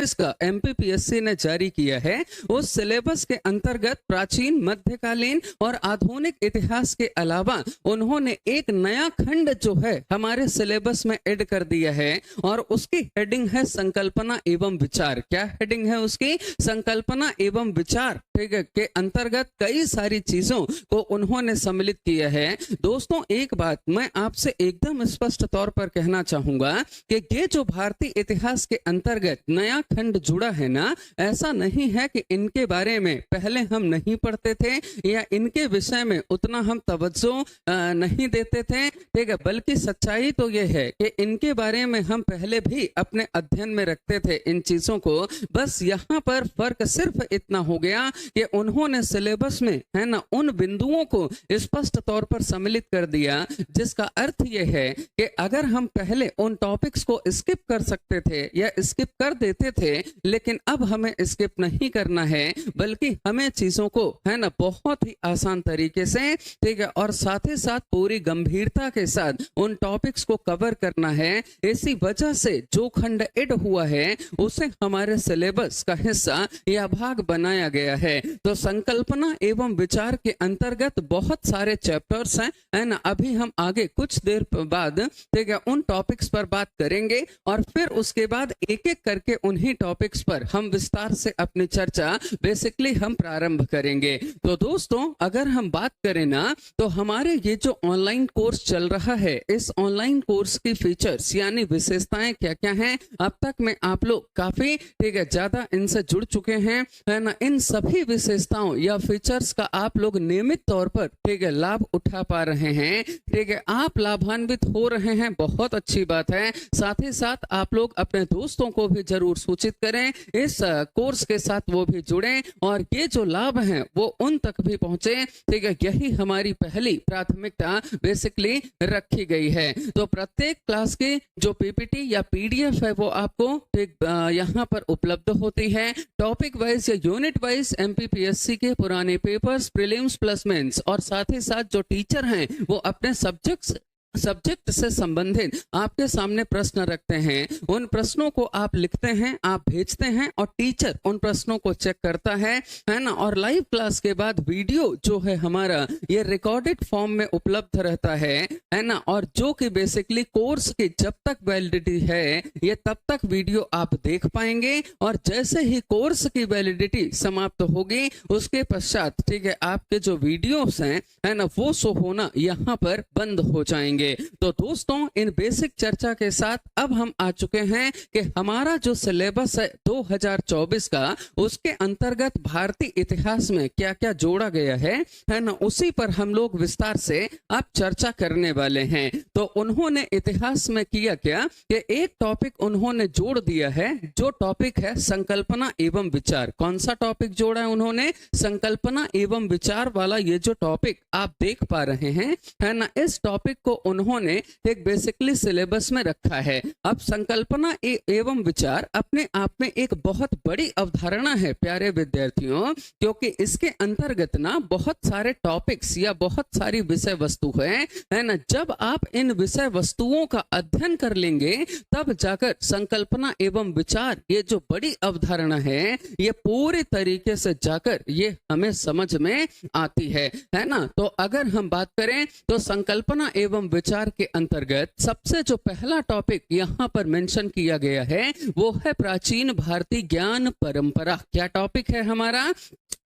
2024 का एमपीपीएससी ने जारी किया है, उस सिलेबस के अंतर्गत प्राचीन, मध्यकालीन और आधुनिक इतिहास के अलावा उन्होंने एक नया खंड जो है हमारे सिलेबस में ऐड कर दिया है और उसकी हेडिंग है संकल्पना एवं विचार। क्या हेडिंग है उसकी? संकल्पना एवं विचार। ठीक है, के अंतर्गत कई सारी चीजों को उन्होंने सम्मिलित किया है। दोस्तों, एक बात मैं आपसे एकदम स्पष्ट तौर पर कहना चाहूंगा कि ये जो भारतीय इतिहास के अंतर्गत नया खंड जुड़ा है ना, ऐसा नहीं है कि इनके बारे में पहले हम नहीं पढ़ते थे या इनके विषय में उतना हम तवज्जो नहीं देते थे। ठीक है, बल्कि सच्चाई तो ये है कि इनके बारे में हम पहले भी अपने अध्ययन में रखते थे इन चीजों को। बस यहाँ पर फर्क सिर्फ इतना हो गया कि उन्होंने सिलेबस में है ना उन बिंदुओं को स्पष्ट तौर पर सम्मिलित कर दिया, जिसका अर्थ यह है कि अगर हम पहले उन टॉपिक्स को स्किप कर सकते थे या स्किप कर देते थे, लेकिन अब हमें स्किप नहीं करना है, बल्कि हमें चीजों को है ना बहुत ही आसान तरीके से, ठीक है, और साथ ही साथ पूरी गंभीरता के साथ उन टॉपिक्स को कवर करना है। इसी वजह से जो खंड ऐड हुआ है उसे हमारे सिलेबस का हिस्सा या भाग बनाया गया है। तो संकल्पना एवं विचार के अंतर्गत बहुत सारे चैप्टर्स हैं, है ना। अभी हम आगे कुछ देर बाद, ठीक है, उन टॉपिक्स पर बात करेंगे और फिर उसके बाद एक एक करके उन्हीं टॉपिक्स पर हम विस्तार से अपनी चर्चा बेसिकली हम प्रारंभ करेंगे। तो दोस्तों, अगर हम बात करें ना, तो हमारे ये जो ऑनलाइन कोर्स चल रहा है, इस ऑनलाइन कोर्स की फीचर्स यानी विशेषताएं क्या क्या हैं, अब तक में आप लोग काफी, ठीक है, ज्यादा इनसे जुड़ चुके हैं, है ना। इन सभी विशेषताओं या फीचर्स का आप लोग नियमित तौर पर, ठीक है, लाभ उठा पा रहे हैं। ठीक है, आप लाभान्वित हो रहे हैं, बहुत अच्छी बात है। साथ ही साथ आप लोग अपने दोस्तों को भी जरूर सूचित करें इस कोर्स के साथ, वो भी जुड़ें और ये जो लाभ हैं वो उन तक भी पहुंचे। ठीक है, यही हमारी पहली प्राथमिकता बेसिकली रखी गई है। तो प्रत्येक क्लास की जो पीपीटी या पीडीएफ है वो आपको ठीक यहाँ पर उपलब्ध होती है। टॉपिक वाइज या यूनिट वाइज एमपीपीएससी के पुराने पेपर्स, प्रीलिम्स प्लस मेंस, और साथ ही साथ जो टीचर हैं वो अपने सब्जेक्ट से संबंधित आपके सामने प्रश्न रखते हैं। उन प्रश्नों को आप लिखते हैं, आप भेजते हैं और टीचर उन प्रश्नों को चेक करता है ना। और लाइव क्लास के बाद वीडियो जो है हमारा ये रिकॉर्डेड फॉर्म में उपलब्ध रहता है ना। और जो कि बेसिकली कोर्स की जब तक वैलिडिटी है ये तब तक वीडियो आप देख पाएंगे, और जैसे ही कोर्स की वैलिडिटी समाप्त होगी उसके पश्चात, ठीक है, आपके जो वीडियोस हैं है ना वो शो होना यहाँ पर बंद हो जाएंगे। तो दोस्तों, इन बेसिक चर्चा के साथ अब हम आ चुके हैं कि हमारा जो सिलेबस है 2024 का, उसके अंतर्गत भारतीय इतिहास में क्या क्या जोड़ा गया है ना, उसी पर हम लोग विस्तार से अब चर्चा करने वाले हैं। तो उन्होंने इतिहास में किया क्या कि एक टॉपिक उन्होंने जोड़ दिया है, जो टॉपिक है संकल्पना एवं विचार। कौन सा टॉपिक जोड़ा है उन्होंने? संकल्पना एवं विचार वाला ये जो टॉपिक आप देख पा रहे हैं है ना, इस टॉपिक को उन्होंने एक बेसिकली सिलेबस में रखा है। अब संकल्पना एवं विचार अपने आप में एक बहुत बड़ी अवधारणा है प्यारे विद्यार्थियों, क्योंकि इसके अंतर्गत ना बहुत सारे टॉपिक्स या बहुत सारी विषय वस्तु है ना। जब आप इन विषय वस्तुओं का अध्ययन कर लेंगे तब जाकर संकल्पना एवं विचार ये जो बड़ी अवधारणा है ये पूरे तरीके से जाकर ये हमें समझ में आती है ना। तो अगर हम बात करें तो संकल्पना एवं विचार के अंतर्गत सबसे जो पहला टॉपिक यहाँ पर मेंशन किया गया है वो है प्राचीन भारतीय ज्ञान परंपरा। क्या टॉपिक है हमारा?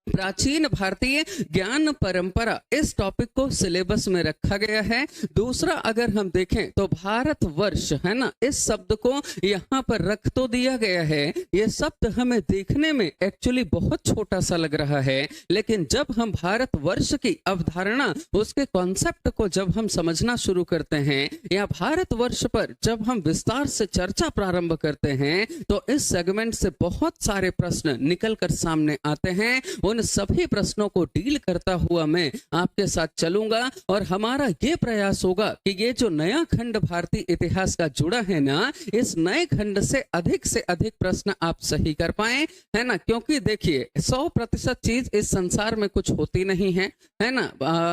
प्राचीन भारतीय ज्ञान परंपरा। इस टॉपिक को सिलेबस में रखा गया है। दूसरा, अगर हम देखें तो भारतवर्ष है ना, इस शब्द को यहाँ पर रख तो दिया गया है। ये शब्द हमें देखने में एक्चुअली बहुत छोटा सा लग रहा है, लेकिन जब हम भारतवर्ष की अवधारणा, उसके कॉन्सेप्ट को जब हम समझना शुरू करते हैं या भारतवर्ष पर जब हम विस्तार से चर्चा प्रारंभ करते हैं तो इस सेगमेंट से बहुत सारे प्रश्न निकल कर सामने आते हैं। उन सभी प्रश्नों को डील करता हुआ मैं आपके साथ चलूंगा और हमारा ये प्रयास होगा कि ये जो नया खंड भारतीय इतिहास का जुड़ा है ना, इस नए खंड से अधिक प्रश्न आप सही कर पाए, है ना। क्योंकि देखिए 100% चीज इस संसार में कुछ होती नहीं है ना।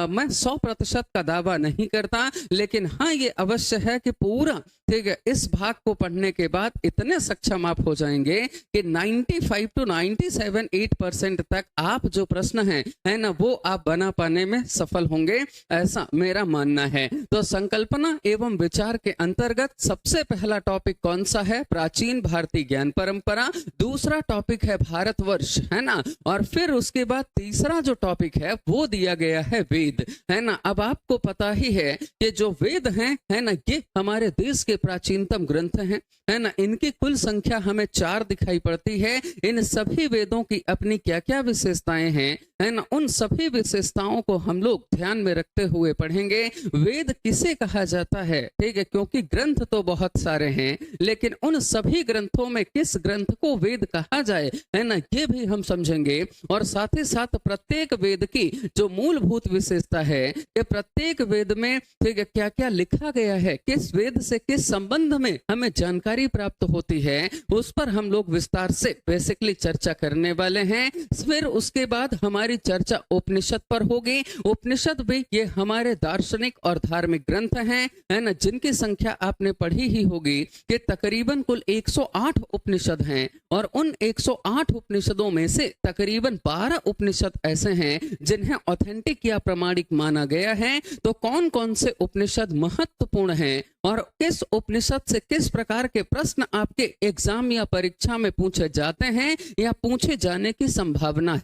मैं 100% का दावा नहीं करता, लेकिन हाँ ये अवश्य है कि पूरा ठीक है इस भाग को पढ़ने के बाद इतने सक्षम आप हो जाएंगे कि 95 to 97-8% तक आप जो प्रश्न है ना वो आप बना पाने में सफल होंगे, ऐसा मेरा मानना है। तो संकल्पना एवं विचार के अंतर्गत सबसे पहला टॉपिक कौन सा है? प्राचीन भारतीय ज्ञान परंपरा। दूसरा टॉपिक है भारतवर्ष, है ना। और फिर उसके बाद तीसरा जो टॉपिक है वो दिया गया है वेद, है ना। अब आपको पता ही है कि जो वेद हैं है ना, ये हमारे देश के प्राचीनतम ग्रंथ हैं, है ना। इनकी कुल संख्या हमें 4 दिखाई पड़ती है। इन सभी वेदों की अपनी क्या क्या विशेषताएं हैं, है ना, उन सभी विशेषताओं को हम लोग ध्यान में रखते हुए पढ़ेंगे। वेद किसे कहा जाता है, ठीक है, क्योंकि ग्रंथ तो बहुत सारे हैं, लेकिन उन सभी ग्रंथों में किस ग्रंथ को वेद कहा जाए, है ना, ये भी हम समझेंगे। और साथ ही साथ प्रत्येक वेद की जो मूलभूत विशेषता है कि प्रत्येक वेद में ठीक है क्या क्या लिखा गया है, किस वेद से किस संबंध में हमें जानकारी प्राप्त होती है, उस पर हम लोग विस्तार से बेसिकली चर्चा करने वाले हैं। फिर उसके बाद हमारी चर्चा उपनिषद पर होगी। उपनिषद भी ये हमारे दार्शनिक और धार्मिक ग्रंथ हैं, है ना, जिनकी संख्या आपने पढ़ी ही होगी कि तकरीबन कुल 108 उपनिषद हैं। और उन 108 उपनिषदों में से तकरीबन 12 उपनिषद ऐसे हैं जिन्हें ऑथेंटिक या प्रमाणिक माना गया है। तो कौन कौन से उपनिषद महत्वपूर्ण हैं और किस उपनिषद से किस प्रकार के प्रश्न आपके एग्जाम या परीक्षा में पूछे जाते हैं या पूछे जाने की संभावना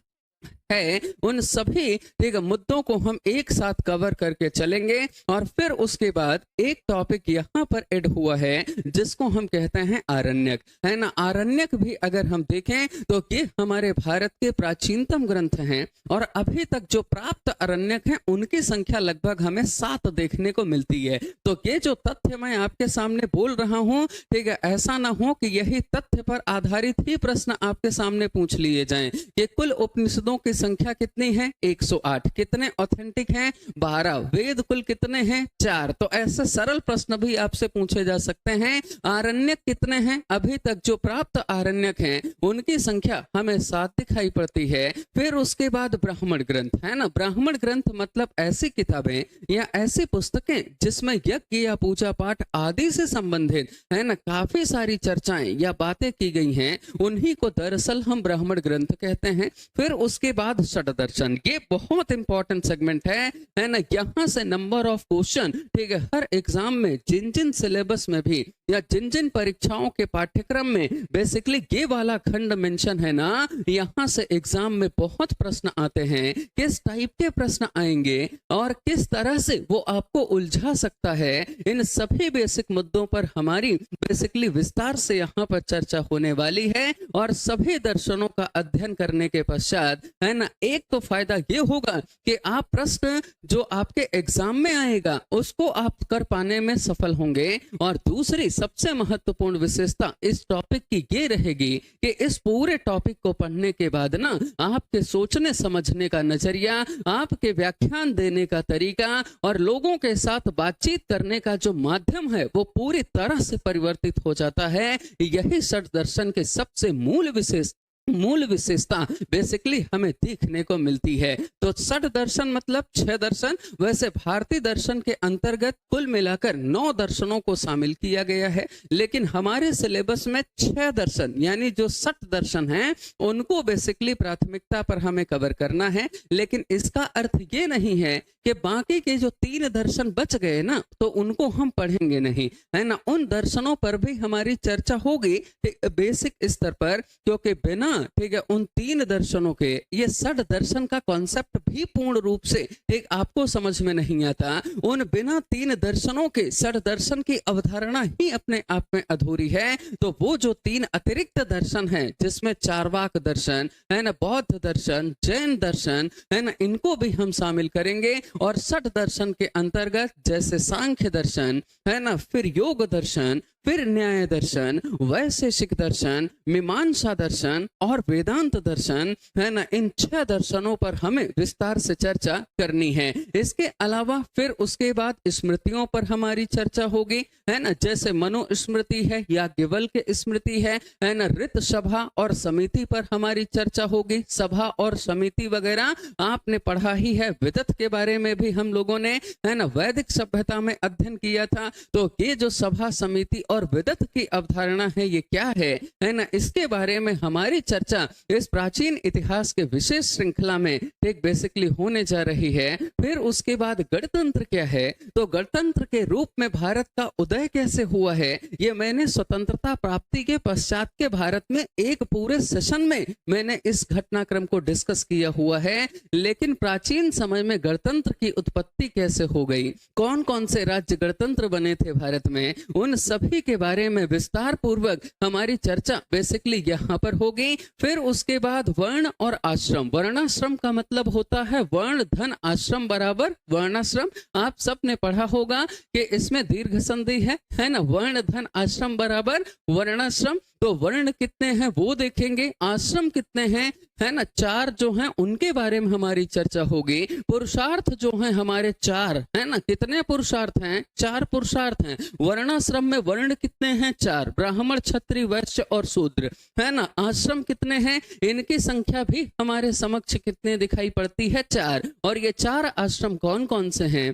है, उन सभी ठीक मुद्दों को हम एक साथ कवर करके चलेंगे। और फिर उसके बाद एक टॉपिक यहाँ पर ऐड हुआ है जिसको हम कहते हैं आरण्यक, है ना। आरण्यक भी अगर हम देखें तो ये हमारे भारत के प्राचीनतम ग्रंथ हैं और अभी तक जो प्राप्त आरण्यक हैं उनकी संख्या लगभग हमें 7 देखने को मिलती है। तो ये जो तथ्य मैं आपके सामने बोल रहा हूँ, ठीक है, ऐसा ना हो कि यही तथ्य पर आधारित ही प्रश्न आपके सामने पूछ लिए जाएं कि कुल उपनिषदों की संख्या कितनी है? 108। कितने ऑथेंटिक हैं? 12। वेद कुल कितने हैं? 4। तो ऐसे सरल प्रश्न भी आपसे पूछे जा सकते हैं। आरण्यक कितने हैं? अभी तक जो प्राप्त आरण्यक हैं उनकी संख्या हमें 7 दिखाई पड़ती है। फिर उसके बाद ब्राह्मण ग्रंथ, है ना। ब्राह्मण ग्रंथ मतलब ऐसी किताबें या ऐसी पुस्तकें जिसमें यज्ञ या पूजा पाठ आदि से संबंधित, है ना, काफी सारी चर्चाएं या बातें की गई हैं, उन्हीं को दरअसल हम ब्राह्मण ग्रंथ कहते हैं। फिर उसके बाद षड दर्शन, ये बहुत इंपॉर्टेंट सेगमेंट है ना। यहाँ से नंबर ऑफ क्वेश्चन, ठीक है, हर एग्जाम में जिन जिन सिलेबस में भी या जिन जिन परीक्षाओं के पाठ्यक्रम में बेसिकली ये वाला खंड मेंशन है ना, यहाँ से एग्जाम में बहुत प्रश्न आते हैं। किस टाइप के प्रश्न आएंगे और किस तरह से वो आपको उलझा सकता है, इन सभी बेसिक मुद्दों पर हमारी बेसिकली विस्तार से यहाँ पर चर्चा होने वाली है। और सभी दर्शनों का अध्ययन करने के पश्चात, है ना, एक तो फायदा ये होगा कि आप प्रश्न जो आपके एग्जाम में आएगा उसको आप कर पाने में सफल होंगे। और दूसरी सबसे महत्वपूर्ण विशेषता इस टॉपिक की ये रहेगी कि इस पूरे टॉपिक को पढ़ने के बाद ना आपके सोचने समझने का नजरिया, आपके व्याख्यान देने का तरीका और लोगों के साथ बातचीत करने का जो माध्यम है वो पूरी तरह से परिवर्तित हो जाता है। यही षड दर्शन के सबसे मूल विशेषता बेसिकली हमें देखने को मिलती है। तो षड दर्शन मतलब 6 दर्शन। वैसे भारतीय दर्शन के अंतर्गत कुल मिलाकर 9 दर्शनों को शामिल किया गया है, लेकिन हमारे सिलेबस में 6 दर्शन यानी जो षट दर्शन हैं उनको बेसिकली प्राथमिकता पर हमें कवर करना है। लेकिन इसका अर्थ ये नहीं है कि बाकी के जो 3 दर्शन बच गए ना तो उनको हम पढ़ेंगे नहीं, है ना। उन दर्शनों पर भी हमारी चर्चा होगी बेसिक स्तर पर, क्योंकि बिना ठीक है उन 3 दर्शनों के ये षड दर्शन का कॉन्सेप्ट भी पूर्ण रूप से ठीक आपको समझ में नहीं आता। उन बिना 3 दर्शनों के षड दर्शन की अवधारणा ही अपने आप में अधूरी है। तो वो जो 3 अतिरिक्त दर्शन हैं जिसमें चार्वाक दर्शन, है ना, बौद्ध दर्शन, जैन दर्शन, है ना, इनको भी हम शामिल करेंगे। और षड दर्शन के अंतर्गत जैसे सांख्य दर्शन, है ना, फिर योग दर्शन, फिर न्याय दर्शन, वैशेषिक दर्शन, मीमांसा दर्शन और वेदांत दर्शन, है ना। इन 6 दर्शनों पर हमें विस्तार से चर्चा करनी है। इसके अलावा फिर उसके बाद स्मृतियों पर हमारी चर्चा होगी, है ना। जैसे मनुस्मृति है, याज्ञवल्क्य स्मृति है ना। ऋत, सभा और समिति पर हमारी चर्चा होगी। सभा और समिति वगैरह आपने पढ़ा ही है। विदत के बारे में भी हम लोगों ने, है ना, वैदिक सभ्यता में अध्ययन किया था। तो ये जो सभा, समिति और विदत की अवधारणा है, ये क्या है ना, इसके बारे में हमारी चर्चा इस प्राचीन इतिहास के विशेष श्रृंखला में एक बेसिकली होने जा रही है। फिर उसके बाद गणतंत्र क्या है, तो गणतंत्र के रूप में भारत का उदय कैसे हुआ है, ये मैंने स्वतंत्रता प्राप्ति के पश्चात के भारत में एक पूरे सेशन में मैंने इस घटनाक्रम को डिस्कस किया हुआ है। लेकिन प्राचीन समय में गणतंत्र की उत्पत्ति कैसे हो गई, कौन कौन से राज्य गणतंत्र बने थे भारत में, उन सभी के बारे में विस्तार पूर्वक हमारी चर्चा बेसिकली यहाँ पर होगी। फिर उसके बाद वर्ण और आश्रम। वर्णाश्रम का मतलब होता है वर्ण धन आश्रम बराबर वर्णाश्रम। आप सबने पढ़ा होगा कि इसमें दीर्घ संधि है ना। वर्ण धन आश्रम बराबर वर्णाश्रम। तो वर्ण कितने हैं वो देखेंगे, आश्रम कितने हैं, है ना, 4 जो हैं उनके बारे में हमारी चर्चा होगी। पुरुषार्थ जो हैं हमारे 4, है ना। कितने पुरुषार्थ हैं, 4 पुरुषार्थ हैं। वर्णाश्रम में वर्ण कितने हैं, 4, ब्राह्मण, क्षत्रिय, वैश्य और शूद्र, है ना। आश्रम कितने हैं, इनकी संख्या भी हमारे समक्ष कितने दिखाई पड़ती है, 4। और ये 4 आश्रम कौन कौन से हैं,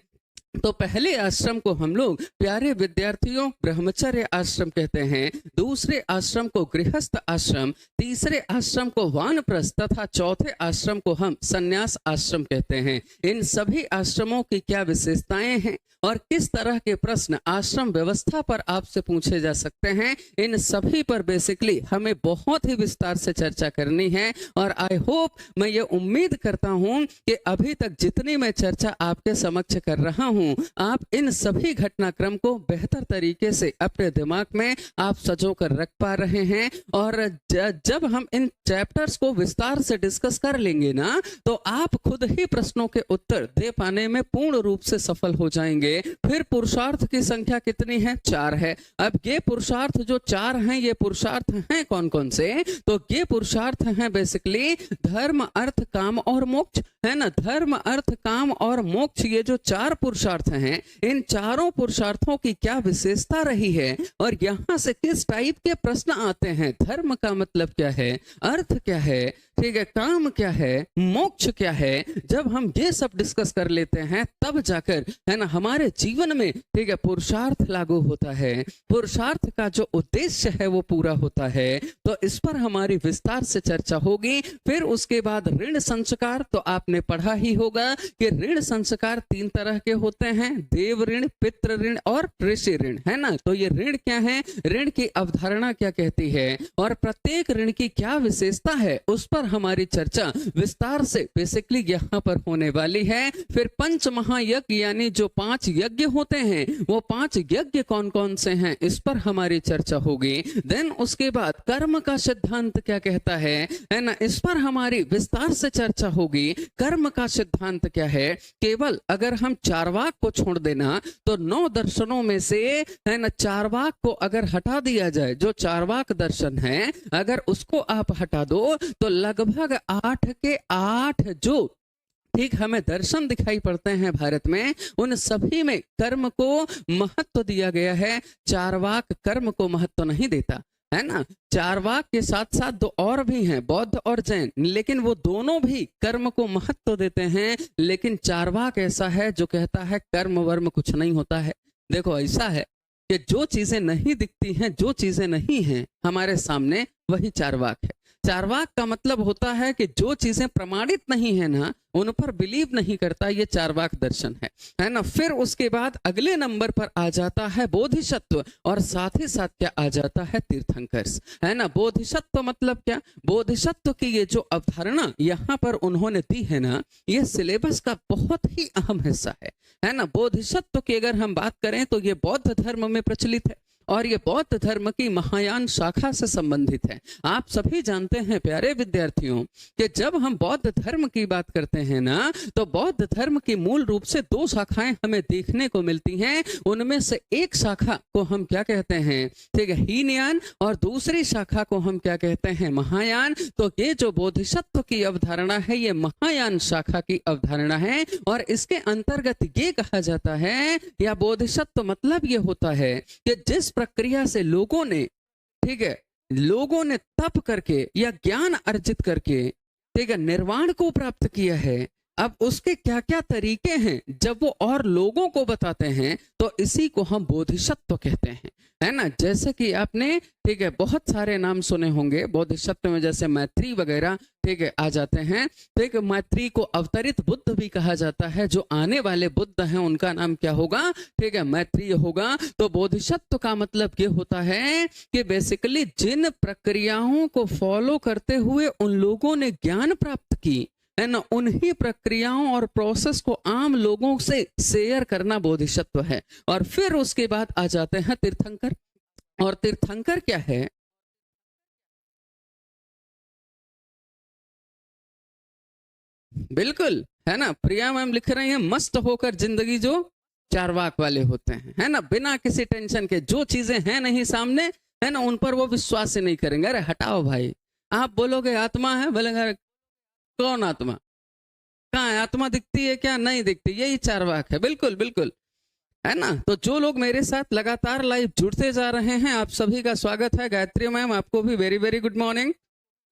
तो पहले आश्रम को हम लोग प्यारे विद्यार्थियों ब्रह्मचर्य आश्रम कहते हैं। दूसरे आश्रम को गृहस्थ आश्रम, तीसरे आश्रम को वानप्रस्थ तथा चौथे आश्रम को हम संन्यास आश्रम कहते हैं। इन सभी आश्रमों की क्या विशेषताएं हैं और किस तरह के प्रश्न आश्रम व्यवस्था पर आपसे पूछे जा सकते हैं, इन सभी पर बेसिकली हमें बहुत ही विस्तार से चर्चा करनी है। और आई होप, मैं ये उम्मीद करता हूं कि अभी तक जितनी मैं चर्चा आपके समक्ष कर रहा हूं, आप इन सभी घटनाक्रम को बेहतर तरीके से अपने दिमाग में आप सजो कर रख पा रहे हैं। और जब हम इन चैप्टर्स को विस्तार से डिस्कस कर लेंगे ना, तो आप खुद ही प्रश्नों के उत्तर दे पाने में पूर्ण रूप से सफल हो जाएंगे। फिर पुरुषार्थ की संख्या कितनी है, 4 है। अब ये पुरुषार्थ जो 4 हैं, ये पुरुषार्थ हैं कौन कौन से, तो ये पुरुषार्थ हैं बेसिकली धर्म, अर्थ, काम और मोक्ष, है ना। धर्म, अर्थ, काम और मोक्ष, ये जो 4 पुरुषार्थ हैं, इन चारों पुरुषार्थों की क्या विशेषता रही है और यहाँ से किस टाइप के प्रश्न आते हैं। धर्म का मतलब क्या है, अर्थ क्या है, ठीक है, काम क्या है, मोक्ष क्या है। जब हम ये सब डिस्कस कर लेते हैं तब जाकर, है ना, हमारे जीवन में, ठीक है, पुरुषार्थ लागू होता है। पुरुषार्थ का जो उद्देश्य है वो पूरा होता है। तो इस पर हमारी विस्तार से चर्चा होगी। फिर उसके बाद ऋण संस्कार, तो आपने पढ़ा ही होगा कि ऋण संस्कार 3 तरह के होते हैं, देव ऋण, पितृ ऋण और ऋषि ऋण, है ना। तो ये ऋण क्या है, ऋण की अवधारणा क्या कहती है और प्रत्येक ऋण की क्या विशेषता है, उस पर हमारी चर्चा विस्तार से बेसिकली यहाँ पर होने वाली है। फिर पंच महायज्ञ यानी जो 5 यज्ञ होते हैं, वो 5 यज्ञ कौन कौन से हैं, इस पर हमारी चर्चा होगी। देन उसके बाद कर्म का सिद्धांत क्या कहता है ना, इस पर हमारी विस्तार से चर्चा होगी। कर्म का सिद्धांत क्या है, केवल अगर हम चार्वाक को छोड़ देना तो 9 दर्शनों में से, है ना, चार्वाक को अगर हटा दिया जाए, जो चार्वाक दर्शन है अगर उसको आप हटा दो तो लगभग 8 के 8 जो, ठीक, हमें दर्शन दिखाई पड़ते हैं भारत में, उन सभी में कर्म को महत्व दिया गया है। चार्वाक कर्म को महत्व नहीं देता, है ना। चार्वाक के साथ साथ 2 और भी हैं, बौद्ध और जैन, लेकिन वो दोनों भी कर्म को महत्व देते हैं। लेकिन चार्वाक ऐसा है जो कहता है कर्म वर्म कुछ नहीं होता है। देखो, ऐसा है कि जो चीजें नहीं दिखती हैं, जो चीजें नहीं हैं हमारे सामने, वही चार्वाक है। चार्वाक का मतलब होता है कि जो चीजें प्रमाणित नहीं है ना, उन पर बिलीव नहीं करता, ये चार्वाक दर्शन है ना। फिर उसके बाद अगले नंबर पर आ जाता है बोधिसत्व और साथ ही साथ क्या आ जाता है, तीर्थंकर्स, है ना। बोधिसत्व मतलब क्या, बोधिसत्व की ये जो अवधारणा यहाँ पर उन्होंने दी है ना, ये सिलेबस का बहुत ही अहम हिस्सा है ना। बोधिसत्व की अगर हम बात करें तो ये बौद्ध धर्म में प्रचलित है और ये बौद्ध धर्म की महायान शाखा से संबंधित है। आप सभी जानते हैं प्यारे विद्यार्थियों कि जब हम बौद्ध धर्म की बात करते हैं ना, तो बौद्ध धर्म की मूल रूप से दो शाखाएं हमें देखने को मिलती हैं। उनमें से एक शाखा को हम क्या कहते हैं, ठीक है, हीनयान, और दूसरी शाखा को हम क्या कहते हैं, महायान। तो ये जो बोधिसत्व की अवधारणा है, ये महायान शाखा की अवधारणा है, और इसके अंतर्गत ये कहा जाता है, या बोधिसत्व मतलब ये होता है कि जिस प्रक्रिया से लोगों ने, ठीक है, लोगों ने तप करके या ज्ञान अर्जित करके, ठीक है, निर्वाण को प्राप्त किया है, अब उसके क्या क्या तरीके हैं जब वो और लोगों को बताते हैं, तो इसी को हम बोधिसत्व कहते हैं, है ना। जैसे कि आपने, ठीक है, बहुत सारे नाम सुने होंगे बोधिसत्व में, जैसे मैत्री वगैरह, ठीक है, आ जाते हैं। ठीक है, मैत्री को अवतरित बुद्ध भी कहा जाता है। जो आने वाले बुद्ध हैं उनका नाम क्या होगा, ठीक है, मैत्री होगा। तो बोधिसत्व का मतलब ये होता है कि बेसिकली जिन प्रक्रियाओं को फॉलो करते हुए उन लोगों ने ज्ञान प्राप्त की, है ना, उन्हीं प्रक्रियाओं और प्रोसेस को आम लोगों से शेयर करना बोधिसत्व है। और फिर उसके बाद आ जाते हैं तीर्थंकर। और तीर्थंकर क्या है, बिल्कुल, है ना, प्रिया मैम लिख रही हैं, मस्त होकर जिंदगी जो चारवाक वाले होते हैं, है ना, बिना किसी टेंशन के, जो चीजें हैं नहीं सामने, है ना, उन पर वो विश्वास ही नहीं करेंगे। अरे हटाओ भाई, आप बोलोगे आत्मा है, बोलेंगे कौन आत्मा, कहाँ है आत्मा, दिखती है क्या, नहीं दिखती, यही चारवाक है। बिल्कुल बिल्कुल, है ना। तो जो लोग मेरे साथ लगातार लाइव जुड़ते जा रहे हैं, आप सभी का स्वागत है। गायत्री मैम, आपको भी very very good morning.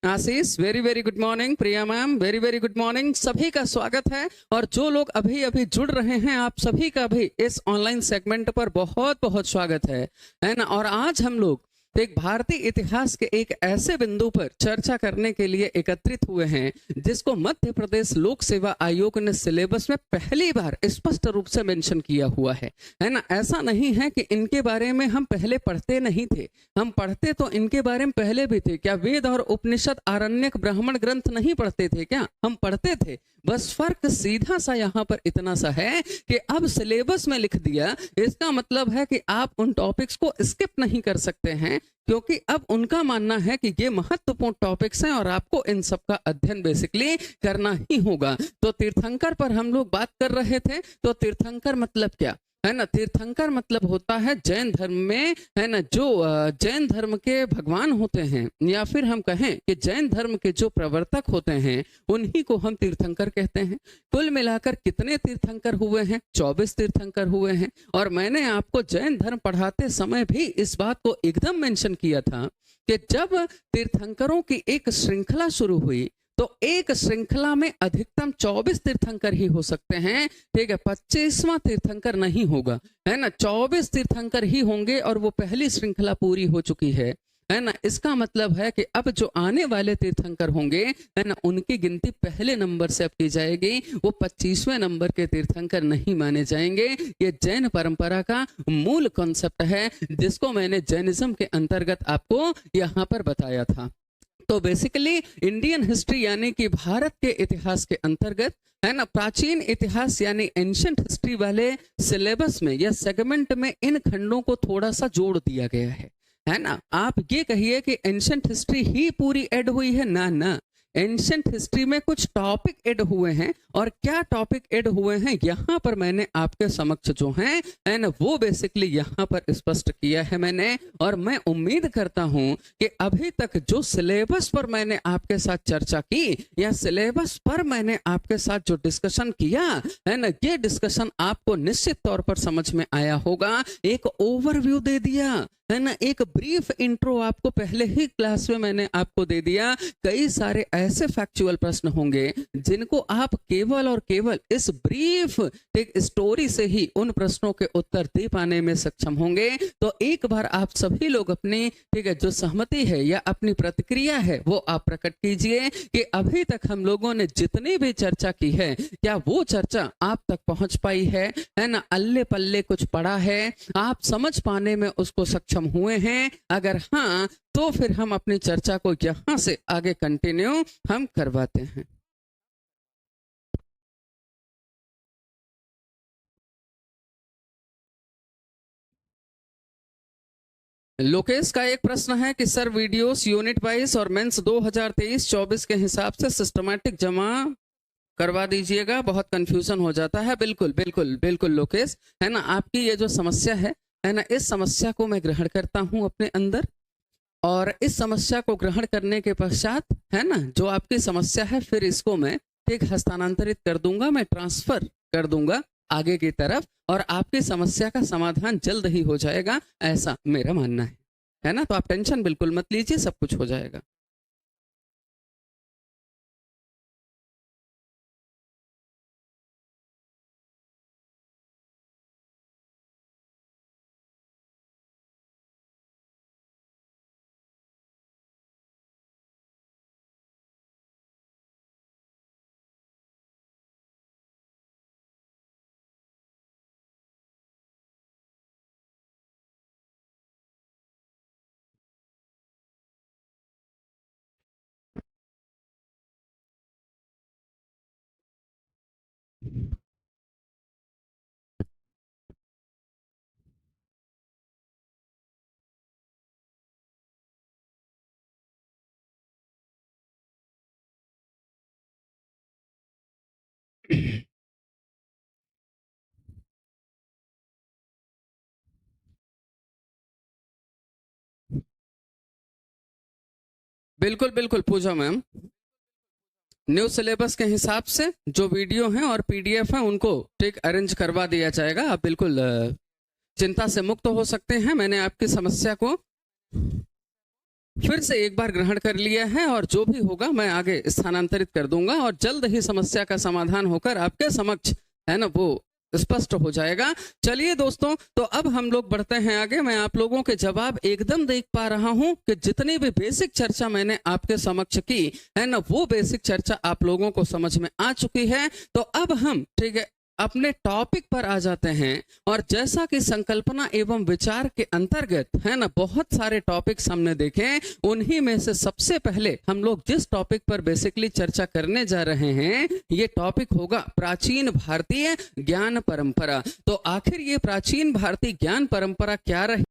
Ashish, very very good morning. Priya ma'am, very very good morning. सभी का स्वागत है। और जो लोग अभी अभी जुड़ रहे हैं, आप सभी का भी इस ऑनलाइन सेगमेंट पर बहुत बहुत स्वागत है ना। और आज हम लोग एक भारतीय इतिहास के एक ऐसे बिंदु पर चर्चा करने के लिए एकत्रित हुए हैं जिसको मध्य प्रदेश लोक सेवा आयोग ने सिलेबस में पहली बार स्पष्ट रूप से मेंशन किया हुआ है ना। ऐसा नहीं है कि इनके बारे में हम पहले पढ़ते नहीं थे, हम पढ़ते तो इनके बारे में पहले भी थे। क्या वेद और उपनिषद, आरण्यक, ब्राह्मण ग्रंथ नहीं पढ़ते थे क्या, हम पढ़ते थे। बस फर्क सीधा सा यहाँ पर इतना सा है कि अब सिलेबस में लिख दिया। इसका मतलब है कि आप उन टॉपिक्स को स्किप नहीं कर सकते हैं, क्योंकि अब उनका मानना है कि ये महत्वपूर्ण टॉपिक्स हैं और आपको इन सब का अध्ययन बेसिकली करना ही होगा। तो तीर्थंकर पर हम लोग बात कर रहे थे। तो तीर्थंकर मतलब क्या है ना, तीर्थंकर मतलब होता है जैन धर्म में, है ना, जो जैन धर्म के भगवान होते हैं, या फिर हम कहें कि जैन धर्म के जो प्रवर्तक होते हैं, उन्हीं को हम तीर्थंकर कहते हैं। कुल मिलाकर कितने तीर्थंकर हुए हैं, 24 तीर्थंकर हुए हैं। और मैंने आपको जैन धर्म पढ़ाते समय भी इस बात को एकदम मेंशन किया था कि जब तीर्थंकरों की एक श्रृंखला शुरू हुई, तो एक श्रृंखला में अधिकतम 24 तीर्थंकर ही हो सकते हैं, ठीक है, 25वां तीर्थंकर नहीं होगा, है ना। 24 तीर्थंकर ही होंगे और वो पहली श्रृंखला पूरी हो चुकी है ना। इसका मतलब है कि अब जो आने वाले तीर्थंकर होंगे, है ना, उनकी गिनती पहले नंबर से अब की जाएगी। वो 25वें नंबर के तीर्थंकर नहीं माने जाएंगे। ये जैन परंपरा का मूल कॉन्सेप्ट है, जिसको मैंने जैनिज्म के अंतर्गत आपको यहाँ पर बताया था। तो बेसिकली इंडियन हिस्ट्री यानी कि भारत के इतिहास के अंतर्गत, है ना, प्राचीन इतिहास यानी एंशिएंट हिस्ट्री वाले सिलेबस में या सेगमेंट में इन खंडों को थोड़ा सा जोड़ दिया गया है ना। आप ये कहिए कि एंशिएंट हिस्ट्री ही पूरी ऐड हुई है, ना ना, एंशिएंट हिस्ट्री में कुछ टॉपिक ऐड हुए हैं। और क्या टॉपिक ऐड हुए हैं, यहाँ पर मैंने आपके समक्ष जो है ना, वो बेसिकली यहाँ पर स्पष्ट किया है मैंने। और मैं उम्मीद करता हूँ कि अभी तक जो सिलेबस पर मैंने आपके साथ चर्चा की, या सिलेबस पर मैंने आपके साथ जो डिस्कशन किया है ना, ये डिस्कशन आपको निश्चित तौर पर समझ में आया होगा। एक ओवरव्यू दे दिया, है ना, एक ब्रीफ इंट्रो आपको पहले ही क्लास में मैंने आपको दे दिया। कई सारे ऐसे फैक्चुअल प्रश्न होंगे जिनको आप केवल और केवल इस ब्रीफ एक स्टोरी से ही उन प्रश्नों के उत्तर दे पाने में सक्षम होंगे। तो एक बार आप सभी लोग अपनी, ठीक है, जो सहमति है या अपनी प्रतिक्रिया है, वो आप प्रकट कीजिए कि अभी तक हम लोगों ने जितनी भी चर्चा की है, क्या वो चर्चा आप तक पहुंच पाई है ना, अल्ले पल्ले कुछ पड़ा है, आप समझ पाने में उसको सक्षम हुए हैं। अगर हाँ, तो फिर हम अपनी चर्चा को यहां से आगे कंटिन्यू हम करवाते हैं। लोकेश का एक प्रश्न है कि सर वीडियोस यूनिट वाइज और मेंस 2023-24 के हिसाब से सिस्टमैटिक जमा करवा दीजिएगा, बहुत कंफ्यूजन हो जाता है। बिल्कुल बिल्कुल बिल्कुल लोकेश, है ना, आपकी ये जो समस्या है ना, इस समस्या को मैं ग्रहण करता हूं अपने अंदर, और इस समस्या को ग्रहण करने के पश्चात, है ना, जो आपकी समस्या है फिर इसको मैं ठीक हस्तांतरित कर दूंगा, मैं ट्रांसफर कर दूंगा आगे की तरफ, और आपकी समस्या का समाधान जल्द ही हो जाएगा, ऐसा मेरा मानना है ना। तो आप टेंशन बिल्कुल मत लीजिए, सब कुछ हो जाएगा। बिल्कुल बिल्कुल पूजा मैम, न्यू सिलेबस के हिसाब से जो वीडियो हैं और पीडीएफ हैं उनको ठीक अरेंज करवा दिया जाएगा। आप बिल्कुल चिंता से मुक्त हो सकते हैं। मैंने आपकी समस्या को फिर से एक बार ग्रहण कर लिया है, और जो भी होगा मैं आगे स्थानांतरित कर दूंगा, और जल्द ही समस्या का समाधान होकर आपके समक्ष, है ना, वो स्पष्ट हो जाएगा। चलिए दोस्तों, तो अब हम लोग बढ़ते हैं आगे। मैं आप लोगों के जवाब एकदम देख पा रहा हूं कि जितनी भी बेसिक चर्चा मैंने आपके समक्ष की है ना, वो बेसिक चर्चा आप लोगों को समझ में आ चुकी है। तो अब हम ठीक है अपने टॉपिक पर आ जाते हैं, और जैसा कि संकल्पना एवं विचार के अंतर्गत, है ना, बहुत सारे टॉपिक्स हमने देखे, उन्हीं में से सबसे पहले हम लोग जिस टॉपिक पर बेसिकली चर्चा करने जा रहे हैं, ये टॉपिक होगा प्राचीन भारतीय ज्ञान परंपरा। तो आखिर ये प्राचीन भारतीय ज्ञान परंपरा क्या रही